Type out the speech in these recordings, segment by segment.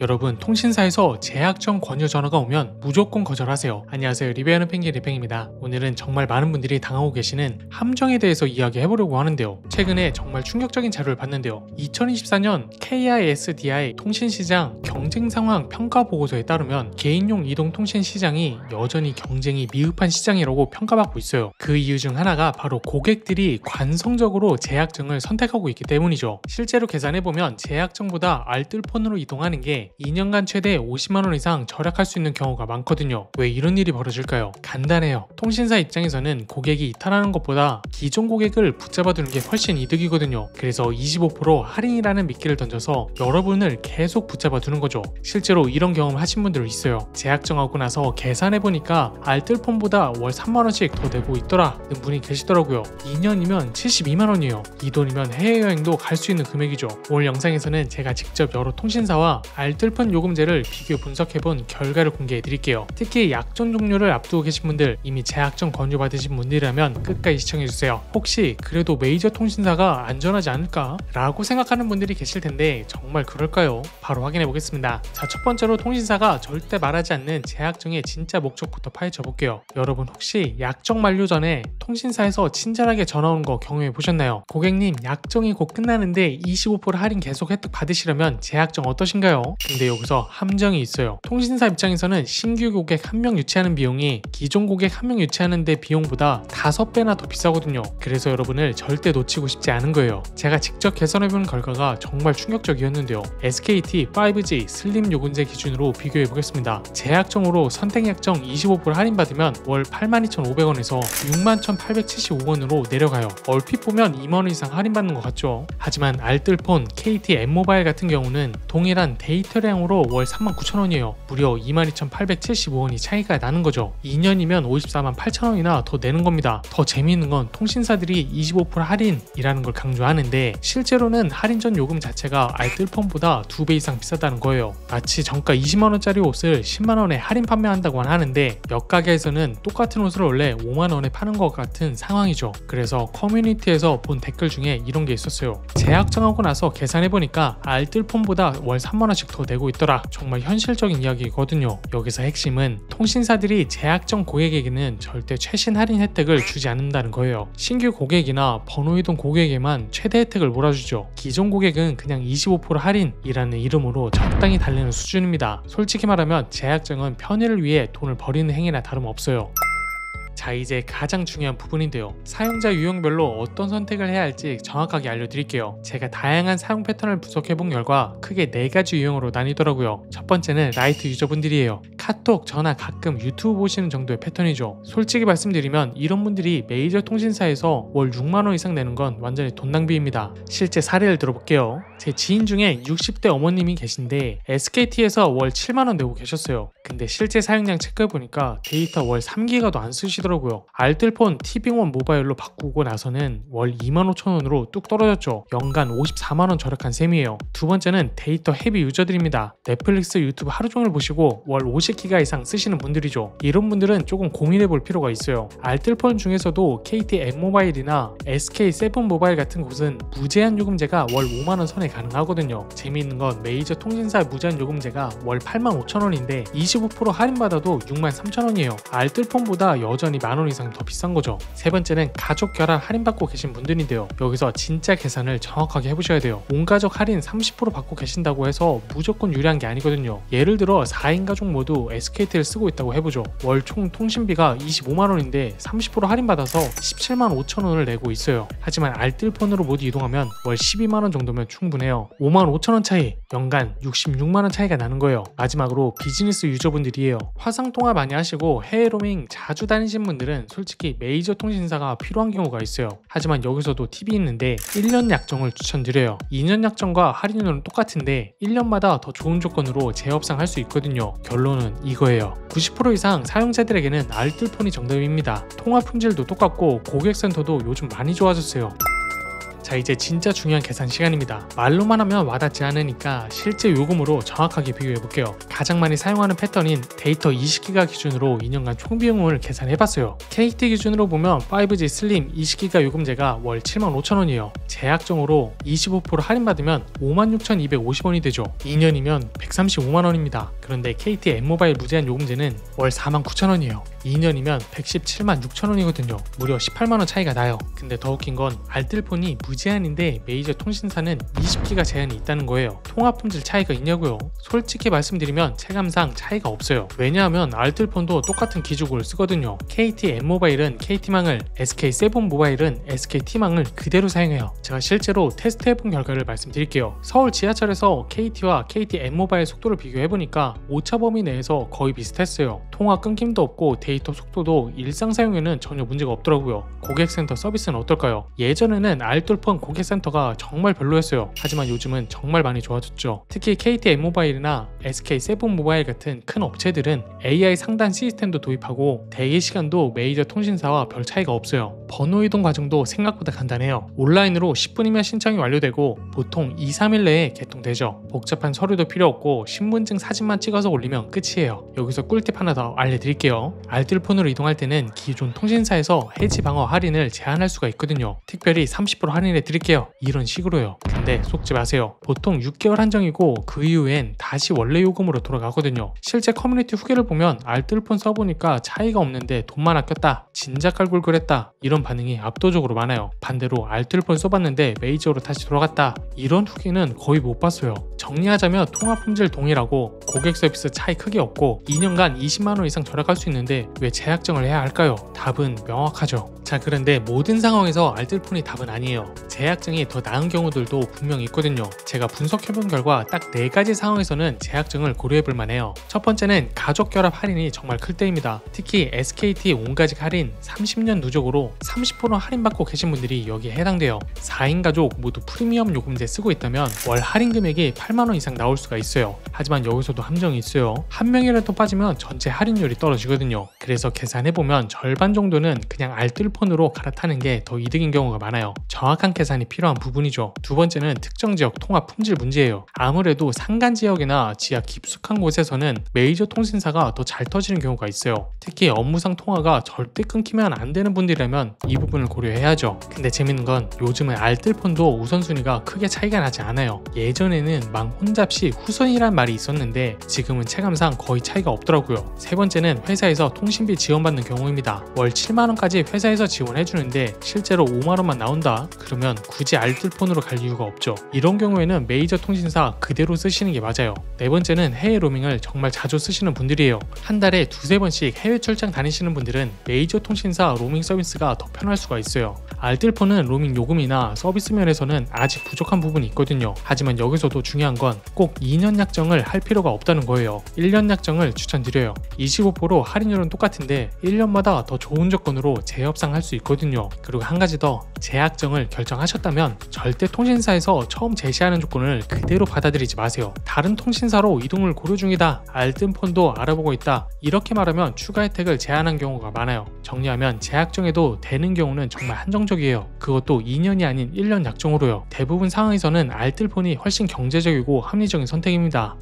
여러분, 통신사에서 제약정 권유 전화가 오면 무조건 거절하세요. 안녕하세요, 리뷰하는 펭귄 리팽입니다. 오늘은 정말 많은 분들이 당하고 계시는 함정에 대해서 이야기해보려고 하는데요. 최근에 정말 충격적인 자료를 봤는데요. 2024년 KISDI 통신시장 경쟁상황 평가보고서에 따르면 개인용 이동통신 시장이 여전히 경쟁이 미흡한 시장이라고 평가받고 있어요. 그 이유 중 하나가 바로 고객들이 관성적으로 제약정을 선택하고 있기 때문이죠. 실제로 계산해보면 제약정보다 알뜰폰으로 이동하는 게 2년간 최대 50만원 이상 절약할 수 있는 경우가 많거든요. 왜 이런 일이 벌어질까요? 간단해요. 통신사 입장에서는 고객이 이탈하는 것보다 기존 고객을 붙잡아두는 게 훨씬 이득이거든요. 그래서 25% 할인이라는 미끼를 던져서 여러분을 계속 붙잡아두는 거죠. 실제로 이런 경험 하신 분들 있어요. 제약정하고 나서 계산해보니까 알뜰폰보다 월 3만원씩 더 내고 있더라 는 분이 계시더라고요. 2년이면 72만원이에요. 이 돈이면 해외여행도 갈 수 있는 금액이죠. 오늘 영상에서는 제가 직접 여러 통신사와 알뜰폰 요금제를 비교 분석해본 결과를 공개해드릴게요. 특히 약정 종료를 앞두고 계신 분들, 이미 제약정 권유받으신 분들이라면 끝까지 시청해주세요. 혹시 그래도 메이저 통신사가 안전하지 않을까? 라고 생각하는 분들이 계실 텐데 정말 그럴까요? 바로 확인해보겠습니다. 자, 첫 번째로 통신사가 절대 말하지 않는 제약정의 진짜 목적부터 파헤쳐볼게요. 여러분, 혹시 약정 만료 전에 통신사에서 친절하게 전화 온 거 경험해보셨나요? 고객님, 약정이 곧 끝나는데 25% 할인 계속 혜택 받으시려면 제약정 어떠신가요? 근데 여기서 함정이 있어요. 통신사 입장에서는 신규 고객 한 명 유치하는 비용이 기존 고객 한 명 유치하는 데 비용보다 5배나 더 비싸거든요. 그래서 여러분을 절대 놓치고 싶지 않은 거예요. 제가 직접 계산해본 결과가 정말 충격적이었는데요. SKT 5G 슬림 요금제 기준으로 비교해보겠습니다. 제약정으로 선택약정 25% 할인받으면 월 82,500원에서 61,875원으로 내려가요. 얼핏 보면 2만원 이상 할인받는 것 같죠? 하지만 알뜰폰, KT M모바일 같은 경우는 동일한 데이터량으로 월 39,000원이에요. 무려 22,875원이 차이가 나는 거죠. 2년이면 548,000원이나 더 내는 겁니다. 더 재미있는 건 통신사들이 25% 할인이라는 걸 강조하는데 실제로는 할인 전 요금 자체가 알뜰폰보다 2배 이상 비싸다는 거예요. 마치 정가 20만원짜리 옷을 10만원에 할인 판매한다고 하는데 역가게에서는 똑같은 옷을 원래 5만원에 파는 것 같은 상황이죠. 그래서 커뮤니티에서 본 댓글 중에 이런 게 있었어요. 제약정하고 나서 계산해보니까 알뜰폰보다 월 3만원씩 더 내고 있더라. 정말 현실적인 이야기거든요. 여기서 핵심은 통신사들이 제약정 고객에게는 절대 최신 할인 혜택을 주지 않는다는 거예요. 신규 고객이나 번호이동 고객에만 최대 혜택을 몰아주죠. 기존 고객은 그냥 25% 할인이라는 이름으로 적당히 달래는 수준입니다. 솔직히 말하면 제약정은 편의를 위해 돈을 버리는 행위나 다름없어요. 자, 이제 가장 중요한 부분인데요. 사용자 유형별로 어떤 선택을 해야 할지 정확하게 알려드릴게요. 제가 다양한 사용 패턴을 분석해본 결과 크게 4가지 유형으로 나뉘더라고요. 첫 번째는 라이트 유저분들이에요. 카톡, 전화, 가끔 유튜브 보시는 정도의 패턴이죠. 솔직히 말씀드리면 이런 분들이 메이저 통신사에서 월 6만원 이상 내는 건 완전히 돈 낭비입니다. 실제 사례를 들어볼게요. 제 지인 중에 60대 어머님이 계신데 SKT에서 월 7만원 내고 계셨어요. 근데 실제 사용량 체크해보니까 데이터 월 3기가도 안 쓰시더라고요. 알뜰폰 티빙원 모바일로 바꾸고 나서는 월 25,000원으로 뚝 떨어졌죠. 연간 54만원 절약한 셈이에요. 두 번째는 데이터 헤비 유저들입니다. 넷플릭스, 유튜브 하루 종일 보시고 월 50기가 이상 쓰시는 분들이죠. 이런 분들은 조금 고민해볼 필요가 있어요. 알뜰폰 중에서도 KT M모바일이나 SK 세븐모바일 같은 곳은 무제한 요금제가 월 5만원 선에 가능하거든요. 재미있는 건 메이저 통신사 무제한 요금제가 월 85,000원인데 25% 할인받아도 63,000원이에요. 알뜰폰보다 여전히 만원 이상 더 비싼 거죠. 세 번째는 가족 결합 할인받고 계신 분들인데요. 여기서 진짜 계산을 정확하게 해보셔야 돼요. 온 가족 할인 30% 받고 계신다고 해서 무조건 유리한 게 아니거든요. 예를 들어 4인 가족 모두 SKT를 쓰고 있다고 해보죠. 월 총 통신비가 25만원인데 30% 할인받아서 17만 5천원을 내고 있어요. 하지만 알뜰폰으로 모두 이동하면 월 12만원 정도면 충분해요. 5만 5천원 차이, 연간 66만원 차이가 나는 거예요. 마지막으로 비즈니스 유저분들이에요. 화상통화 많이 하시고 해외 로밍 자주 다니신 분들은 솔직히 메이저 통신사가 필요한 경우가 있어요. 하지만 여기서도 팁이 있는데 1년 약정을 추천드려요. 2년 약정과 할인율은 똑같은데 1년마다 더 좋은 조건으로 재협상할 수 있거든요. 결론은 이거예요. 90% 이상 사용자들에게는 알뜰폰이 정답입니다. 통화 품질도 똑같고 고객센터도 요즘 많이 좋아졌어요. 자, 이제 진짜 중요한 계산 시간입니다. 말로만 하면 와닿지 않으니까 실제 요금으로 정확하게 비교해볼게요. 가장 많이 사용하는 패턴인 데이터 20기가 기준으로 2년간 총비용을 계산해봤어요. KT 기준으로 보면 5G 슬림 20기가 요금제가 월 75,000원이에요. 제약정으로 25% 할인받으면 56,250원이 되죠. 2년이면 135만원입니다. 그런데 KT M모바일 무제한 요금제는 월 49,000원이에요. 2년이면 117만6천원이거든요. 무려 18만원 차이가 나요. 근데 더 웃긴 건 알뜰폰이 무제한인데 메이저 통신사는 20기가 제한이 있다는 거예요. 통화 품질 차이가 있냐고요? 솔직히 말씀드리면 체감상 차이가 없어요. 왜냐하면 알뜰폰도 똑같은 기종을 쓰거든요. KT M모바일은 KT망을, SK7모바일은 SKT망을 그대로 사용해요. 제가 실제로 테스트해본 결과를 말씀드릴게요. 서울 지하철에서 KT와 KT M모바일 속도를 비교해보니까 오차 범위 내에서 거의 비슷했어요. 통화 끊김도 없고 데이터 속도도 일상 사용에는 전혀 문제가 없더라고요. 고객센터 서비스는 어떨까요? 예전에는 알뜰폰 고객센터가 정말 별로였어요. 하지만 요즘은 정말 많이 좋아졌죠. 특히 KT M모바일이나 SK7모바일 같은 큰 업체들은 AI 상단 시스템도 도입하고 대기 시간도 메이저 통신사와 별 차이가 없어요. 번호 이동 과정도 생각보다 간단해요. 온라인으로 10분이면 신청이 완료되고 보통 2-3일 내에 개통되죠. 복잡한 서류도 필요 없고 신분증 사진만 찍어서 올리면 끝이에요. 여기서 꿀팁 하나 더 알려드릴게요. 알뜰폰으로 이동할 때는 기존 통신사에서 해지 방어 할인을 제한할 수가 있거든요. 특별히 30% 할인해 드릴게요. 이런 식으로요. 근데 속지 마세요. 보통 6개월 한정이고 그 이후엔 다시 원래 요금으로 돌아가거든요. 실제 커뮤니티 후기를 보면 알뜰폰 써보니까 차이가 없는데 돈만 아꼈다, 진작 깔굴 그랬다, 이런 반응이 압도적으로 많아요. 반대로 알뜰폰 써봤는데 메이저로 다시 돌아갔다, 이런 후기는 거의 못 봤어요. 정리하자면 통화 품질 동일하고 고객 서비스 차이 크게 없고 2년간 20만원 이상 절약할 수 있는데 왜 제약정을 해야 할까요? 답은 명확하죠. 자, 그런데 모든 상황에서 알뜰폰이 답은 아니에요. 제약정이 더 나은 경우들도 분명히 있거든요. 제가 분석해본 결과 딱 4가지 상황에서는 제약정을 고려해볼 만해요. 첫 번째는 가족 결합 할인이 정말 클 때입니다. 특히 SKT 온가족 할인 30년 누적으로 30% 할인받고 계신 분들이 여기에 해당돼요. 4인 가족 모두 프리미엄 요금제 쓰고 있다면 월 할인 금액이 8만원 이상 나올 수가 있어요. 하지만 여기서도 함정이 있어요. 한 명이라도 빠지면 전체 할인율이 떨어지거든요. 그래서 계산해보면 절반 정도는 그냥 알뜰폰으로 갈아타는 게 더 이득인 경우가 많아요. 정확한 계산이 필요한 부분이죠. 두 번째는 특정 지역 통화 품질 문제예요. 아무래도 산간 지역이나 지하 깊숙한 곳에서는 메이저 통신사가 더 잘 터지는 경우가 있어요. 특히 업무상 통화가 절대 끊기면 안 되는 분들이라면 이 부분을 고려해야죠. 근데 재밌는 건 요즘은 알뜰폰도 우선순위가 크게 차이가 나지 않아요. 예전에는 망 혼잡시 후손이란 말이 있었는데 지금은 체감상 거의 차이가 없더라고요. 세 번째는 회사에서 통신비 지원받는 경우입니다. 월 7만원까지 회사에서 지원해주는데 실제로 5만원만 나온다? 그러면 굳이 알뜰폰으로 갈 이유가 없죠. 이런 경우에는 메이저 통신사 그대로 쓰시는 게 맞아요. 네 번째는 해외 로밍을 정말 자주 쓰시는 분들이에요. 한 달에 2-3번씩 해외 출장 다니시는 분들은 메이저 통신사 로밍 서비스가 더 편할 수가 있어요. 알뜰폰은 로밍 요금이나 서비스 면에서는 아직 부족한 부분이 있거든요. 하지만 여기서도 중요한 건 꼭 2년 약정을 할 필요가 없다는 거예요. 1년 약정을 추천드려요. 25% 할인율은 똑같은데 1년마다 더 좋은 조건으로 재협상할 수 있거든요. 그리고 한 가지 더, 재약정을 결정하셨다면 절대 통신사에서 처음 제시하는 조건을 그대로 받아들이지 마세요. 다른 통신사로 이동을 고려 중이다, 알뜰폰도 알아보고 있다, 이렇게 말하면 추가 혜택을 제한한 경우가 많아요. 정리하면 재약정에도 되는 경우는 정말 한정적이에요. 그것도 2년이 아닌 1년 약정으로요. 대부분 상황에서는 알뜰폰이 훨씬 경제적이고 합리적인 선택입니다.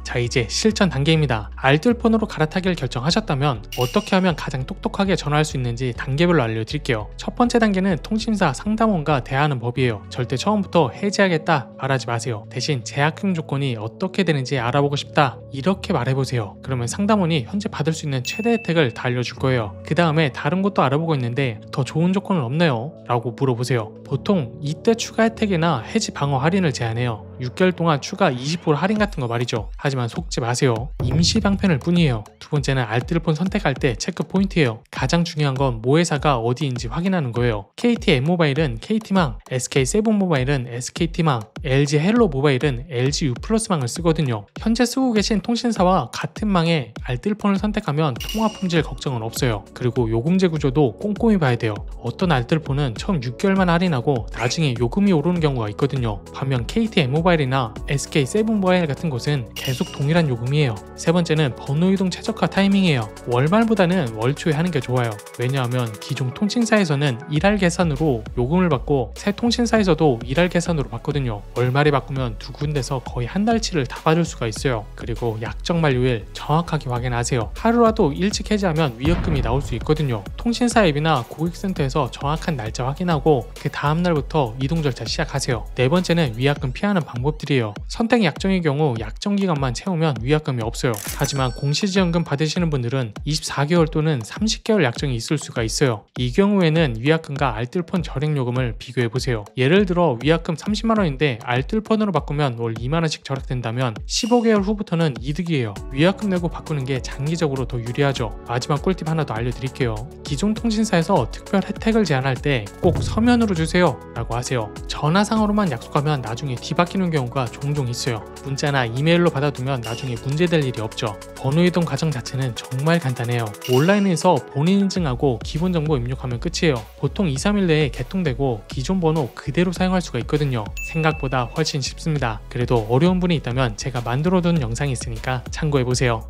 자, 이제 실천 단계입니다. 알뜰폰으로 갈아타기를 결정하셨다면 어떻게 하면 가장 똑똑하게 전화할 수 있는지 단계별로 알려드릴게요. 첫 번째 단계는 통신사 상담원과 대화하는 법이에요. 절대 처음부터 해지하겠다 말하지 마세요. 대신 재약정 조건이 어떻게 되는지 알아보고 싶다, 이렇게 말해보세요. 그러면 상담원이 현재 받을 수 있는 최대 혜택을 다 알려줄 거예요. 그 다음에 다른 것도 알아보고 있는데 더 좋은 조건은 없나요? 라고 물어보세요. 보통 이때 추가 혜택이나 해지 방어 할인을 제안해요. 6개월 동안 추가 20% 할인 같은 거 말이죠. 하지만 속지 마세요. 임시 방편일 뿐이에요. 두 번째는 알뜰폰 선택할 때 체크 포인트예요. 가장 중요한 건 모회사가 어디인지 확인하는 거예요. KT M모바일은 KT망, SK7모바일은 SKT망, LG 헬로 모바일은 LG U+망을 쓰거든요. 현재 쓰고 계신 통신사와 같은 망에 알뜰폰을 선택하면 통화 품질 걱정은 없어요. 그리고 요금제 구조도 꼼꼼히 봐야 돼요. 어떤 알뜰폰은 처음 6개월만 할인하고 나중에 요금이 오르는 경우가 있거든요. 반면 KT M모바일 D모바일이나 SK 세븐모바일 같은 곳은 계속 동일한 요금이에요. 세 번째는 번호 이동 최적화 타이밍이에요. 월말보다는 월초에 하는 게 좋아요. 왜냐하면 기존 통신사에서는 일할 계산으로 요금을 받고 새 통신사에서도 일할 계산으로 받거든요. 월말에 바꾸면 두 군데서 거의 한 달치를 다 받을 수가 있어요. 그리고 약정 만료일 정확하게 확인하세요. 하루라도 일찍 해지하면 위약금이 나올 수 있거든요. 통신사 앱이나 고객센터에서 정확한 날짜 확인하고 그 다음날부터 이동 절차 시작하세요. 네 번째는 위약금 피하는 방법들이에요. 선택 약정의 경우 약정 기간만 채우면 위약금이 없어요. 하지만 공시지원금 받으시는 분들은 24개월 또는 30개월 약정이 있을 수가 있어요. 이 경우에는 위약금과 알뜰폰 절약요금을 비교해보세요. 예를 들어 위약금 30만원인데 알뜰폰으로 바꾸면 월 2만원씩 절약된다면 15개월 후부터는 이득이에요. 위약금 내고 바꾸는 게 장기적으로 더 유리하죠. 마지막 꿀팁 하나 더 알려드릴게요. 기존 통신사에서 특별 혜택을 제안할 때 꼭 서면으로 주세요 라고 하세요. 전화상으로만 약속하면 나중에 뒤바뀌는 경우가 종종 있어요. 문자나 이메일로 받아두면 나중에 문제될 일이 없죠. 번호 이동 과정 자체는 정말 간단해요. 온라인에서 본인 인증하고 기본 정보 입력하면 끝이에요. 보통 2-3일 내에 개통되고 기존 번호 그대로 사용할 수가 있거든요. 생각보다 훨씬 쉽습니다. 그래도 어려운 분이 있다면 제가 만들어둔 영상이 있으니까 참고해보세요.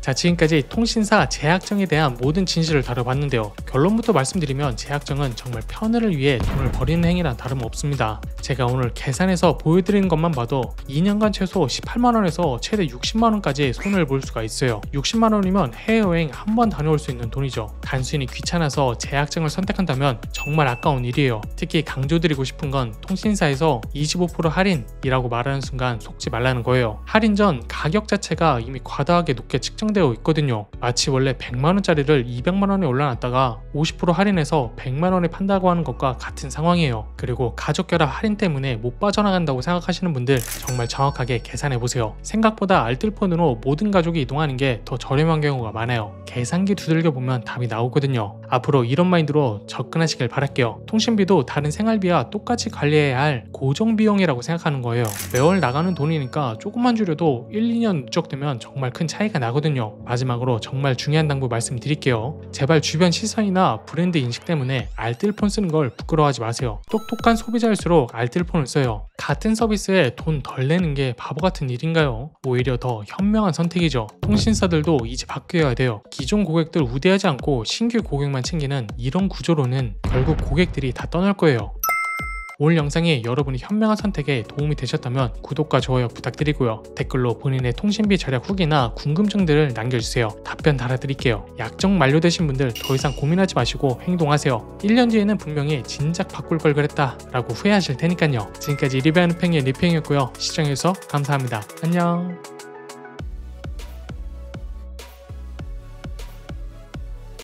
자, 지금까지 통신사 재약정에 대한 모든 진실을 다뤄봤는데요. 결론부터 말씀드리면 재약정은 정말 편의를 위해 돈을 버리는 행위랑 다름없습니다. 제가 오늘 계산해서 보여드리는 것만 봐도 2년간 최소 18만원에서 최대 60만원까지 손을 볼 수가 있어요. 60만원이면 해외여행 한 번 다녀올 수 있는 돈이죠. 단순히 귀찮아서 재약정을 선택한다면 정말 아까운 일이에요. 특히 강조드리고 싶은 건 통신사에서 25% 할인이라고 말하는 순간 속지 말라는 거예요. 할인 전 가격 자체가 이미 과다하게 높게 측정되어 있거든요. 마치 원래 100만원짜리를 200만원에 올려놨다가 50% 할인해서 100만원에 판다고 하는 것과 같은 상황이에요. 그리고 가족결합 할인 때문에 못 빠져나간다고 생각하시는 분들 정말 정확하게 계산해보세요. 생각보다 알뜰폰으로 모든 가족이 이동하는 게 더 저렴한 경우가 많아요. 계산기 두들겨 보면 답이 나오거든요. 앞으로 이런 마인드로 접근하시길 바랄게요. 통신비도 다른 생활비와 똑같이 관리해야 할 고정비용이라고 생각하는 거예요. 매월 나가는 돈이니까 조금만 줄여도 1-2년 누적되면 정말 큰 차이가 나거든요. 마지막으로 정말 중요한 당부 말씀드릴게요. 제발 주변 시선이나 브랜드 인식 때문에 알뜰폰 쓰는 걸 부끄러워하지 마세요. 똑똑한 소비자일수록 알뜰폰을 써요. 같은 서비스에 돈 덜 내는 게 바보 같은 일인가요? 오히려 더 현명한 선택이죠. 통신사들도 이제 바뀌어야 돼요. 기존 고객들 우대하지 않고 신규 고객만 챙기는 이런 구조로는 결국 고객들이 다 떠날 거예요. 오늘 영상이 여러분의 현명한 선택에 도움이 되셨다면 구독과 좋아요 부탁드리고요. 댓글로 본인의 통신비 절약 후기나 궁금증들을 남겨주세요. 답변 달아드릴게요. 약정 만료되신 분들 더 이상 고민하지 마시고 행동하세요. 1년 뒤에는 분명히 진작 바꿀 걸 그랬다 라고 후회하실 테니까요. 지금까지 리뷰하는 팽이의 리팽이었고요. 시청해주셔서 감사합니다. 안녕.